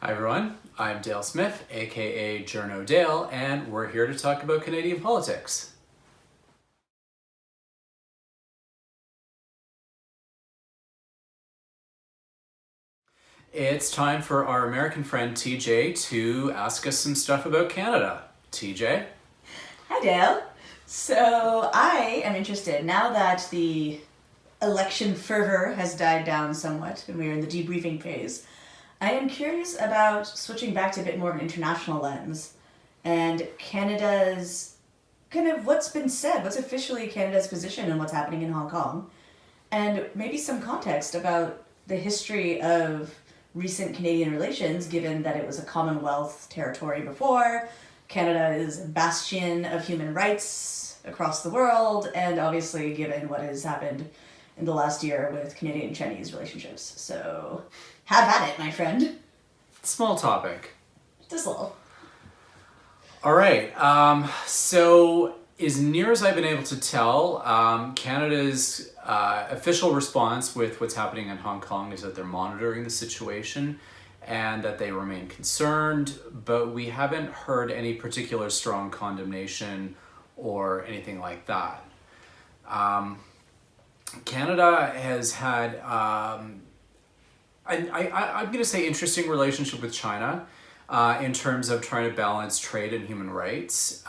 Hi everyone, I'm Dale Smith, aka Journo Dale, and we're here to talk about Canadian politics. It's time for our American friend TJ to ask us some stuff about Canada. TJ? Hi Dale. So I am interested, now that the election fervor has died down somewhat and we're in the debriefing phase, I am curious about switching back to a bit more of an international lens and Canada's kind of what's been said, what's officially Canada's position and what's happening in Hong Kong, and maybe some context about the history of recent Canadian relations, given that it was a Commonwealth territory before. Canada is a bastion of human rights across the world, and obviously given what has happened in the last year with Canadian-Chinese relationships. So, have at it, my friend. Small topic. Just a little. All right, so as near as I've been able to tell, Canada's official response with what's happening in Hong Kong is that they're monitoring the situation and that they remain concerned, but we haven't heard any particular strong condemnation or anything like that. Canada has had, I'm going to say, interesting relationship with China in terms of trying to balance trade and human rights.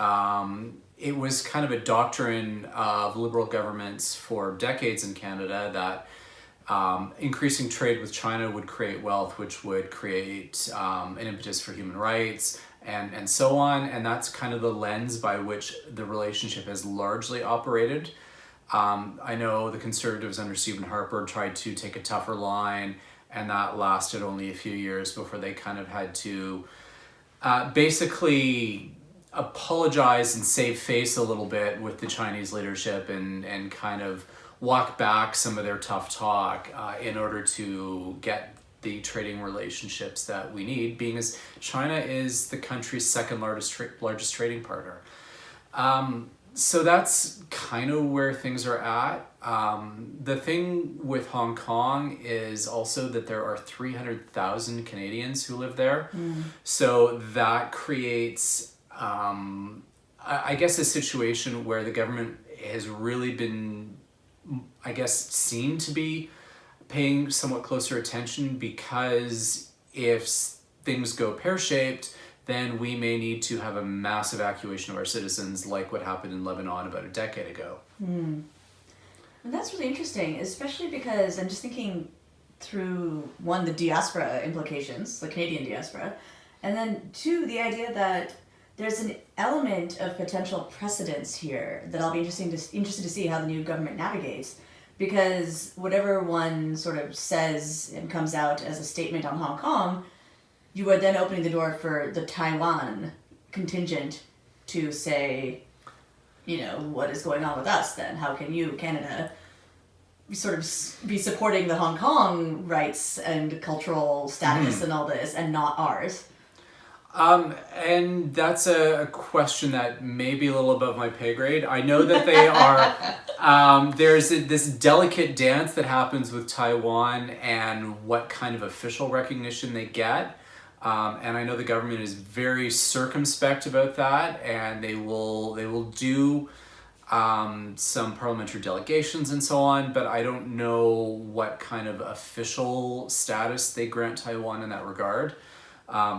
It was kind of a doctrine of liberal governments for decades in Canada that increasing trade with China would create wealth, which would create an impetus for human rights and so on. And that's kind of the lens by which the relationship has largely operated. I know the Conservatives under Stephen Harper tried to take a tougher line, and that lasted only a few years before they kind of had to basically apologize and save face a little bit with the Chinese leadership and kind of walk back some of their tough talk in order to get the trading relationships that we need, being as China is the country's second largest trading partner. So that's kind of where things are at. The thing with Hong Kong is also that there are 300,000 Canadians who live there. So that creates, I guess, a situation where the government has really been, I guess, seen to be paying somewhat closer attention, because if things go pear-shaped, then we may need to have a mass evacuation of our citizens, like what happened in Lebanon about a decade ago. And that's really interesting, especially because I'm just thinking through, one, the diaspora implications, the Canadian diaspora, and then two, the idea that there's an element of potential precedence here that I'll be interested to see how the new government navigates, because whatever one sort of says and comes out as a statement on Hong Kong, you are then opening the door for the Taiwan contingent to say, you know, what is going on with us then? How can you, Canada, sort of be supporting the Hong Kong rights and cultural status and all this and not ours? And that's a question that may be a little above my pay grade. I know that they are, there's this delicate dance that happens with Taiwan and what kind of official recognition they get. And I know the government is very circumspect about that, and they will do some parliamentary delegations and so on, but I don't know what kind of official status they grant Taiwan in that regard.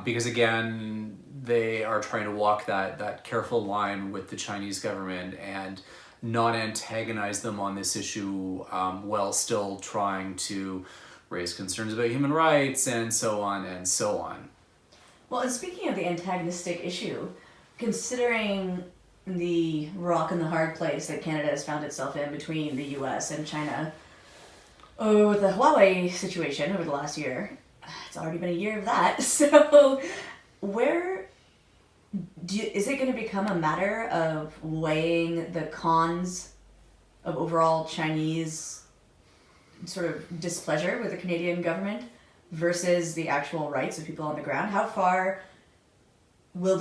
Because again, they are trying to walk that careful line with the Chinese government and not antagonize them on this issue, while still trying to raise concerns about human rights and so on and so on. Well, and speaking of the antagonistic issue, considering the rock and the hard place that Canada has found itself in between the US and China, with the Huawei situation over the last year, it's already been a year of that. So is it going to become a matter of weighing the cons of overall Chinese sort of displeasure with the Canadian government versus the actual rights of people on the ground? How far will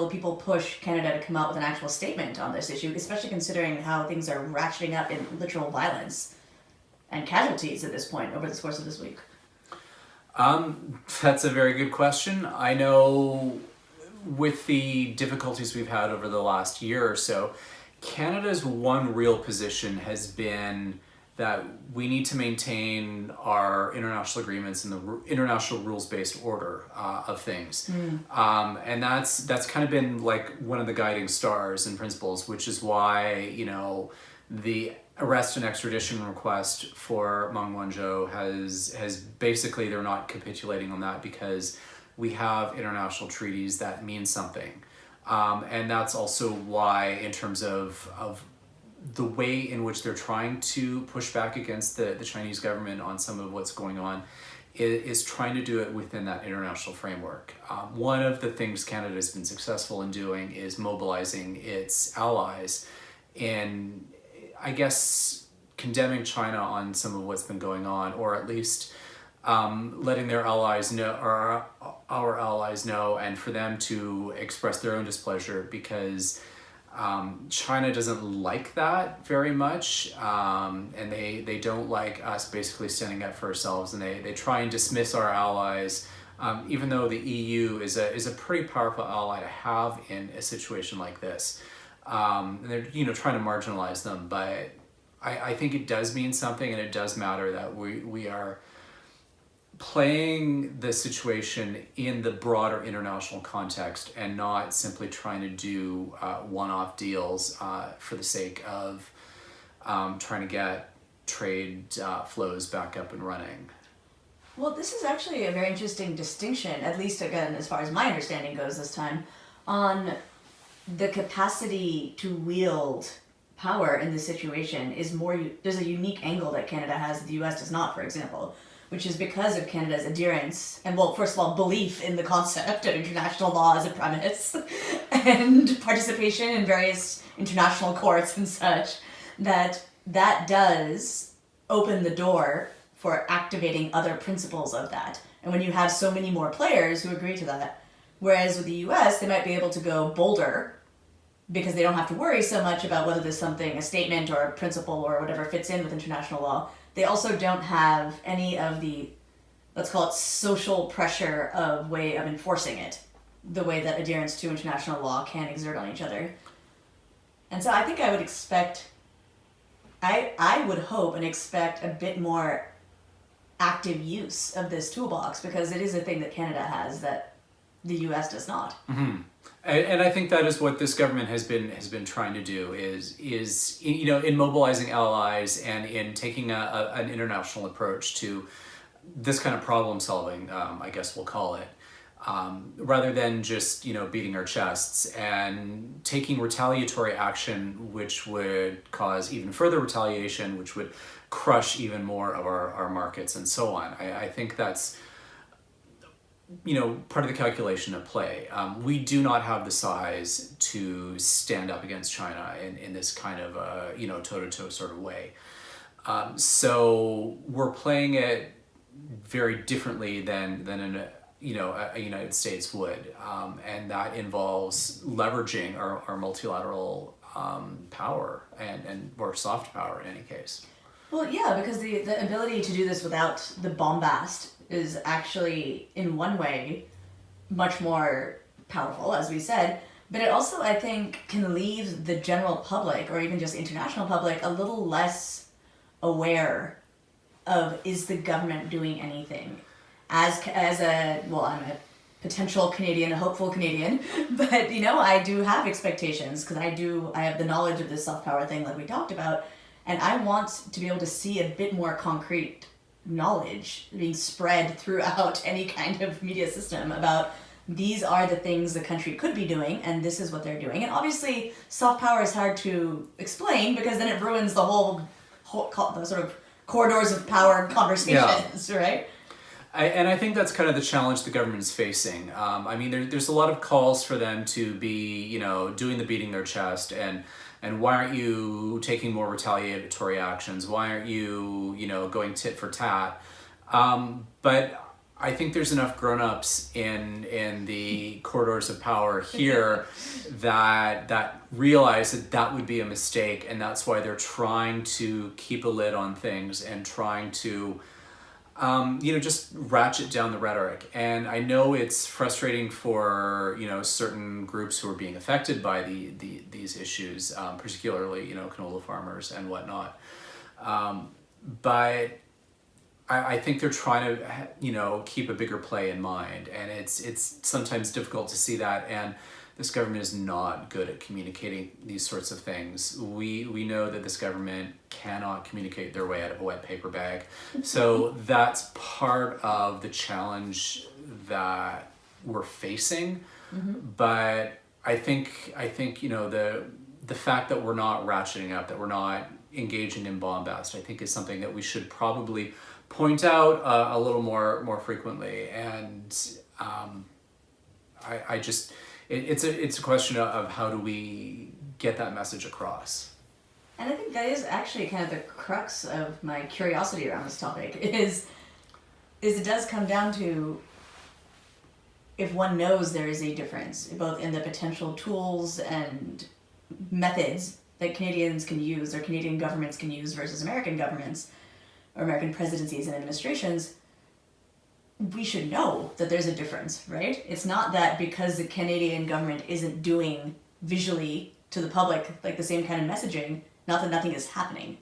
people push Canada to come out with an actual statement on this issue, especially considering how things are ratcheting up in literal violence and casualties at this point over the course of this week? That's a very good question. I know with the difficulties we've had over the last year or so, Canada's one real position has been that we need to maintain our international agreements and the international rules-based order of things, and that's kind of been like one of the guiding stars and principles, which is why the arrest and extradition request for Meng Wanzhou has basically, they're not capitulating on that because we have international treaties that mean something. And that's also why, in terms of the way in which they're trying to push back against the Chinese government on some of what's going on, is trying to do it within that international framework. One of the things Canada has been successful in doing is mobilizing its allies in, I guess, condemning China on some of what's been going on, or at least letting their allies know, or our allies know, and for them to express their own displeasure, because China doesn't like that very much, and they don't like us basically standing up for ourselves, and they try and dismiss our allies, even though the EU is a pretty powerful ally to have in a situation like this. And they're trying to marginalize them, but I think it does mean something, and it does matter that we are playing the situation in the broader international context and not simply trying to do one-off deals for the sake of trying to get trade flows back up and running. Well, this is actually a very interesting distinction, at least again, as far as my understanding goes this time, on the capacity to wield power in this situation. There's a unique angle that Canada has that the US does not, for example, which is because of Canada's adherence and, well, first of all, belief in the concept of international law as a premise and participation in various international courts and such, that does open the door for activating other principles of that. And when you have so many more players who agree to that, whereas with the US, they might be able to go bolder because they don't have to worry so much about whether there's something, a statement or a principle or whatever fits in with international law. They also don't have any of the, let's call it, social pressure of way of enforcing it, the way that adherence to international law can exert on each other. And so I think I would expect, I would hope and expect a bit more active use of this toolbox, because it is a thing that Canada has that the US does not. Mm-hmm. And I think that is what this government has been trying to do, is in mobilizing allies and in taking an international approach to this kind of problem solving, I guess we'll call it, rather than just beating our chests and taking retaliatory action, which would cause even further retaliation, which would crush even more of our markets and so on. I think that's part of the calculation at play. We do not have the size to stand up against China in this kind of toe-to-toe sort of way. So we're playing it very differently than a United States would, and that involves leveraging our multilateral power and or soft power in any case. Well, yeah, because the ability to do this without the bombast is actually, in one way, much more powerful, as we said, but it also, I think, can leave the general public, or even just international public, a little less aware of, is the government doing anything? I'm a potential Canadian, a hopeful Canadian, but, I do have expectations, because I have the knowledge of this soft power thing like we talked about, and I want to be able to see a bit more concrete knowledge being spread throughout any kind of media system about, these are the things the country could be doing, and this is what they're doing. And obviously, soft power is hard to explain, because then it ruins the whole the sort of corridors of power conversations, yeah. Right? I think that's kind of the challenge the government is facing. There's a lot of calls for them to be, doing the beating their chest, and why aren't you taking more retaliatory actions? Why aren't you, going tit for tat? But I think there's enough grown-ups in the corridors of power here that realize that would be a mistake, and that's why they're trying to keep a lid on things and trying to Just ratchet down the rhetoric. And I know it's frustrating for, certain groups who are being affected by these issues, particularly, canola farmers and whatnot. But I think they're trying to, keep a bigger play in mind. And it's sometimes difficult to see that. And this government is not good at communicating these sorts of things. We know that this government cannot communicate their way out of a wet paper bag. So that's part of the challenge that we're facing. But I think the fact that we're not ratcheting up, that we're not engaging in bombast, I think is something that we should probably point out a little more frequently. And it's a question of how do we get that message across. And I think that is actually kind of the crux of my curiosity around this topic is it does come down to if one knows there is a difference, both in the potential tools and methods that Canadians can use or Canadian governments can use versus American governments or American presidencies and administrations, we should know that there's a difference, right? It's not that because the Canadian government isn't doing visually to the public like the same kind of messaging, not that nothing is happening.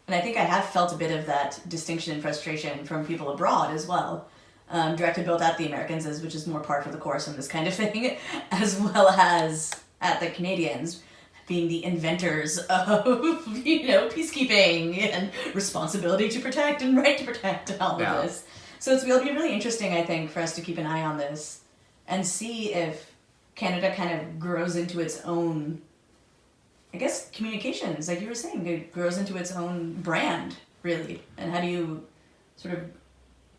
And I think I have felt a bit of that distinction and frustration from people abroad as well, directed both at the Americans, which is more par for the course in this kind of thing, as well as at the Canadians being the inventors of, peacekeeping and responsibility to protect and right to protect and all of this. So it'll be really interesting, I think, for us to keep an eye on this and see if Canada kind of grows into its own, I guess, communications, like you were saying, it grows into its own brand, really. And how do you sort of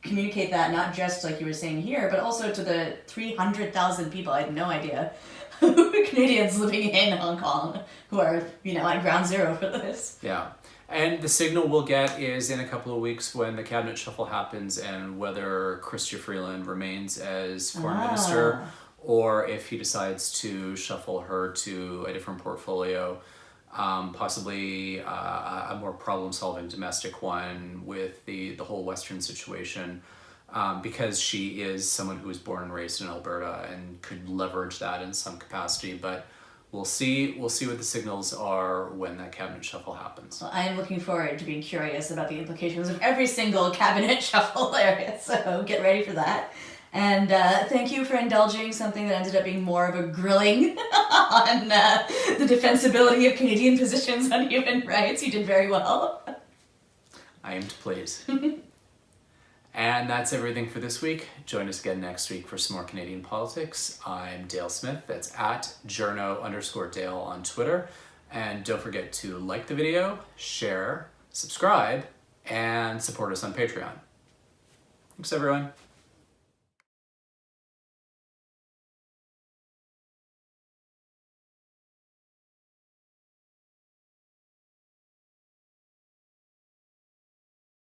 communicate that, not just like you were saying here, but also to the 300,000 people, I had no idea, Canadians living in Hong Kong who are, at ground zero for this. Yeah. And the signal we'll get is in a couple of weeks when the cabinet shuffle happens and whether Chrystia Freeland remains as foreign minister or if he decides to shuffle her to a different portfolio, possibly a more problem-solving domestic one with the whole Western situation, because she is someone who was born and raised in Alberta and could leverage that in some capacity. But we'll see what the signals are when that cabinet shuffle happens. Well, I am looking forward to being curious about the implications of every single cabinet shuffle area, so get ready for that. And thank you for indulging something that ended up being more of a grilling on the defensibility of Canadian positions on human rights. You did very well. I am to please. And that's everything for this week. Join us again next week for some more Canadian politics. I'm Dale Smith. That's at journo_Dale on Twitter. And don't forget to like the video, share, subscribe, and support us on Patreon. Thanks, everyone.